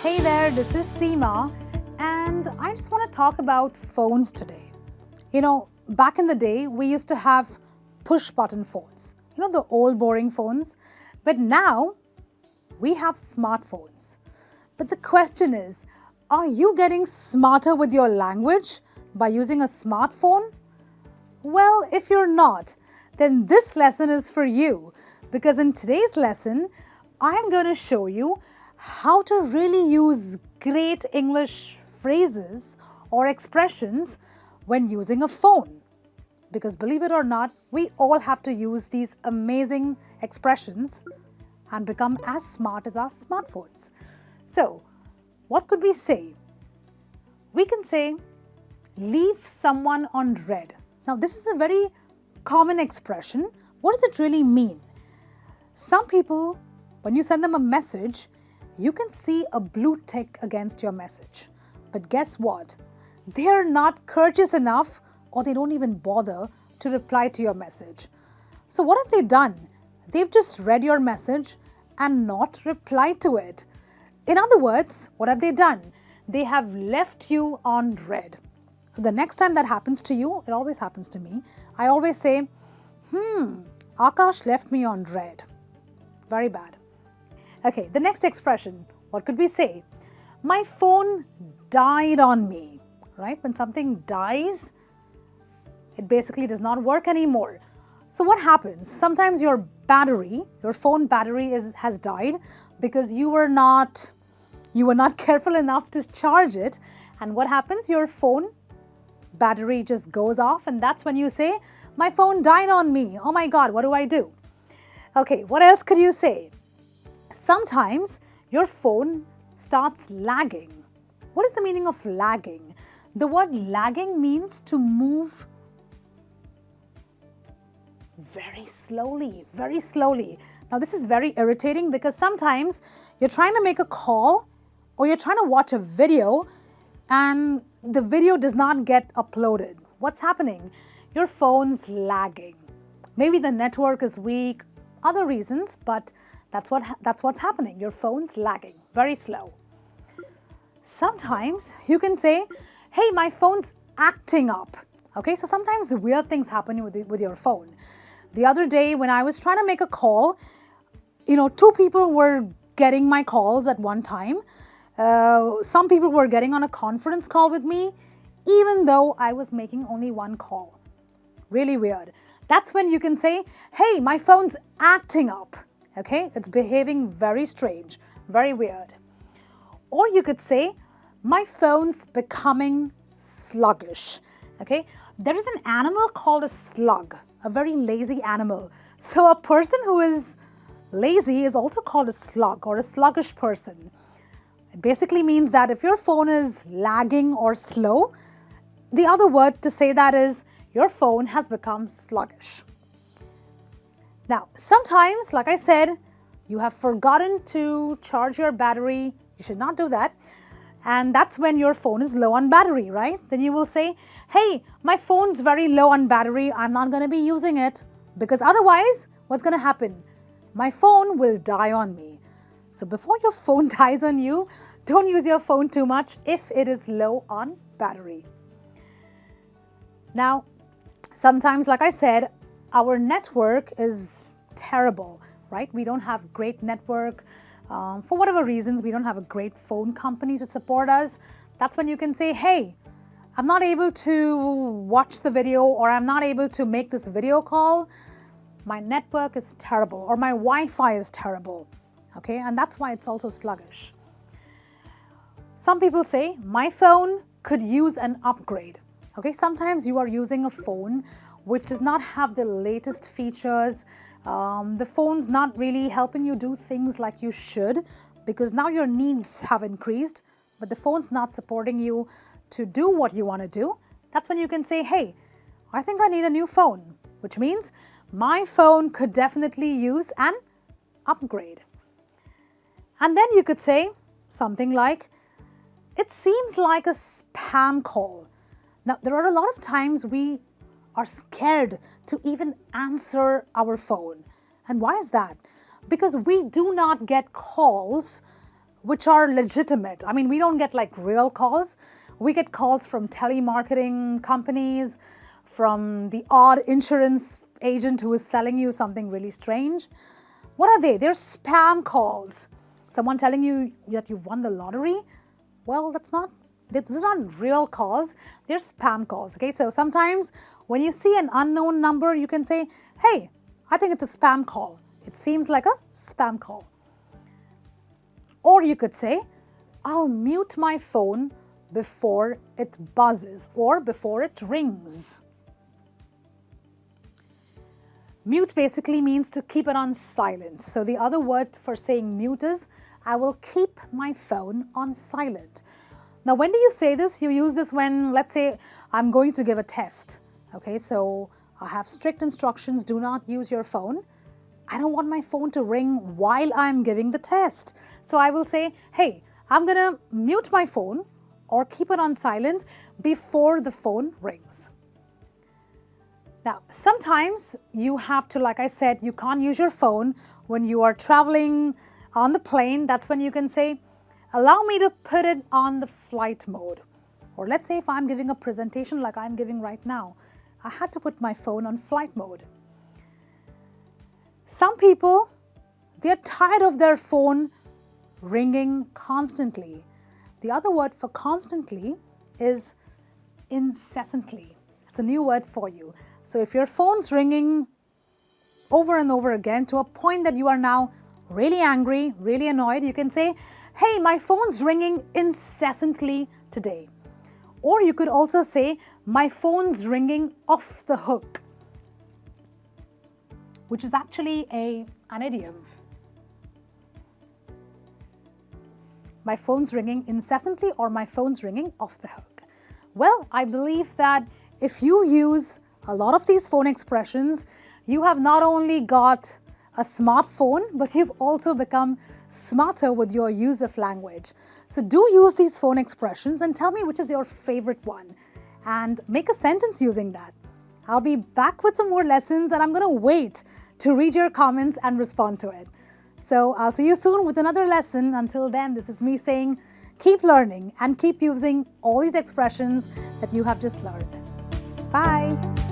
Hey there, this is Seema, and I just want to talk about phones today. Back in the day, we used to have push button phones, the old boring phones, but now we have smartphones. But the question is, are you getting smarter with your language by using a smartphone? Well, if you're not, then this lesson is for you, because in today's lesson, I am going to show you how to really use great English phrases or expressions when using a phone. Because believe it or not, we all have to use these amazing expressions and become as smart as our smartphones. So, what could we say? We can say, leave someone on red. Now, this is a very common expression. What does it really mean? Some people, when you send them a message, you can see a blue tick against your message. But guess what? They are not courteous enough, or they don't even bother to reply to your message. So what have they done? They've just read your message and not replied to it. In other words, what have they done? They have left you on red. So the next time that happens to you, it always happens to me, I always say, Akash left me on red. Very bad. Okay, the next expression, what could we say? My phone died on me, right? When something dies, it basically does not work anymore. So what happens? Sometimes your phone battery has died because you were not careful enough to charge it. And what happens? Your phone battery just goes off, and that's when you say, my phone died on me. Oh my God, what do I do? Okay, what else could you say? Sometimes your phone starts lagging. What is the meaning of lagging? The word lagging means to move very slowly, very slowly. Now, this is very irritating because sometimes you're trying to make a call or you're trying to watch a video and the video does not get uploaded. What's happening? Your phone's lagging. Maybe the network is weak, other reasons, but that's what's happening. Your phone's lagging, very slow. Sometimes you can say, hey, my phone's acting up. Okay, so sometimes weird things happen with your phone. The other day when I was trying to make a call, two people were getting my calls at one time. Some people were getting on a conference call with me, even though I was making only one call. Really weird. That's when you can say, hey, my phone's acting up. Okay, it's behaving very strange, very weird. Or you could say, my phone's becoming sluggish. Okay, there is an animal called a slug, a very lazy animal. So a person who is lazy is also called a slug or a sluggish person. It basically means that if your phone is lagging or slow, the other word to say that is your phone has become sluggish. Now, sometimes, like I said, you have forgotten to charge your battery. You should not do that. And that's when your phone is low on battery, right? Then you will say, hey, my phone's very low on battery. I'm not going to be using it because otherwise, what's going to happen? My phone will die on me. So before your phone dies on you, don't use your phone too much if it is low on battery. Now, sometimes, like I said, our network is terrible, right? We don't have great network. For whatever reasons, we don't have a great phone company to support us. That's when you can say, hey, I'm not able to watch the video or I'm not able to make this video call. My network is terrible or my Wi-Fi is terrible. Okay, and that's why it's also sluggish. Some people say, my phone could use an upgrade. Okay, sometimes you are using a phone which does not have the latest features. The phone's not really helping you do things like you should because now your needs have increased, but the phone's not supporting you to do what you want to do. That's when you can say, hey, I think I need a new phone, which means my phone could definitely use an upgrade. And then you could say something like, it seems like a spam call. Now, there are a lot of times we are scared to even answer our phone. And why is that? Because we do not get calls which are legitimate. I mean, we don't get like real calls. We get calls from telemarketing companies, from the odd insurance agent who is selling you something really strange. What are they? They're spam calls. Someone telling you that you've won the lottery? Well, this is not real calls. They're spam calls, okay? So sometimes when you see an unknown number, you can say, hey, I think it's a spam call. It seems like a spam call. Or you could say, I'll mute my phone before it buzzes or before it rings. Mute basically means to keep it on silent. So the other word for saying mute is, I will keep my phone on silent. Now, when do you say this? You use this when, let's say, I'm going to give a test. Okay, so I have strict instructions, do not use your phone. I don't want my phone to ring while I'm giving the test. So I will say, hey, I'm going to mute my phone or keep it on silent before the phone rings. Now, sometimes you have to, like I said, you can't use your phone when you are traveling on the plane. That's when you can say, allow me to put it on the flight mode. Or let's say if I'm giving a presentation like I'm giving right now, I had to put my phone on flight mode. Some people, they're tired of their phone ringing constantly. The other word for constantly is incessantly. It's a new word for you. So if your phone's ringing over and over again to a point that you are now really angry, really annoyed, you can say, hey, my phone's ringing incessantly today. Or you could also say, my phone's ringing off the hook, which is actually an idiom. My phone's ringing incessantly or my phone's ringing off the hook. Well, I believe that if you use a lot of these phone expressions, you have not only got a smartphone, but you've also become smarter with your use of language. So do use these phone expressions and tell me which is your favorite one and make a sentence using that. I'll be back with some more lessons and I'm going to wait to read your comments and respond to it. So I'll see you soon with another lesson. Until then, this is me saying keep learning and keep using all these expressions that you have just learned. Bye.